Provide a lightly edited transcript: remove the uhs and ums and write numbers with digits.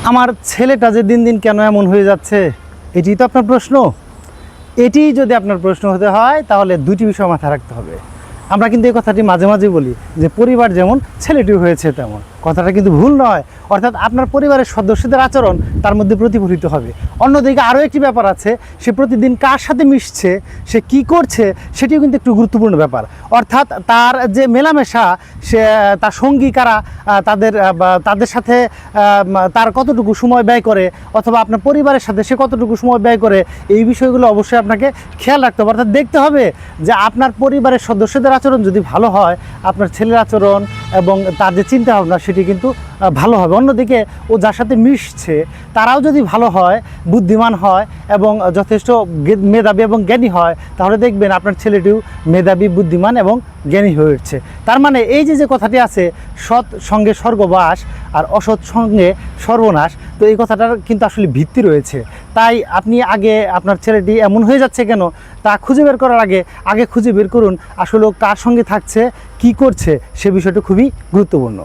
আমার ছেলেটা যে দিন দিন কেন এমন হয়ে যাচ্ছে, এটি তো আপনার প্রশ্ন। এটি যদি আপনার প্রশ্ন হতে হয় তাহলে দুটি বিষয় মাথায় রাখতে হবে। আমরা কিন্তু এই কথাটি মাঝে মাঝে বলি যে পরিবার যেমন ছেলেটিও হয়েছে তেমন। কথাটা কিন্তু ভুল নয়। অর্থাৎ আপনার পরিবারের সদস্যদের আচরণ তার মধ্যে প্রতিফলিত হবে। অন্যদিকে আরও একটি ব্যাপার আছে, সে প্রতিদিন কার সাথে মিশছে, সে কি করছে, সেটিও কিন্তু একটু গুরুত্বপূর্ণ ব্যাপার। অর্থাৎ তার যে মেলামেশা, সে তার সঙ্গী কারা, তাদের সাথে তার কতটুকু সময় ব্যয় করে, অথবা আপনার পরিবারের সাথে সে কতটুকু সময় ব্যয় করে, এই বিষয়গুলো অবশ্যই আপনাকে খেয়াল রাখতে হবে। অর্থাৎ দেখতে হবে যে আপনার পরিবারের সদস্যদের আচরণ যদি ভালো হয়, আপনার ছেলের আচরণ এবং তার যে চিন্তাভাবনা সেটি কিন্তু ভালো হবে। অন্যদিকে ও যার সাথে মিশছে তারাও যদি ভালো হয়, বুদ্ধিমান হয় এবং যথেষ্ট মেধাবী এবং জ্ঞানী হয়, তাহলে দেখবেন আপনার ছেলেটিও মেধাবী, বুদ্ধিমান এবং জ্ঞানী হয়ে উঠছে। তার মানে এই যে কথাটি আছে, সৎ সঙ্গে স্বর্গবাস আর অসৎ সঙ্গে সর্বনাশ, তো এই কথাটার কিন্তু আসলে ভিত্তি রয়েছে। তাই আপনি আগে আপনার ছেলেটি এমন হয়ে যাচ্ছে কেন তা খুঁজে বের করার আগে খুঁজে বের করুন আসলে কার সঙ্গে থাকছে, কি করছে, সে বিষয়টা খুবই গুরুত্বপূর্ণ।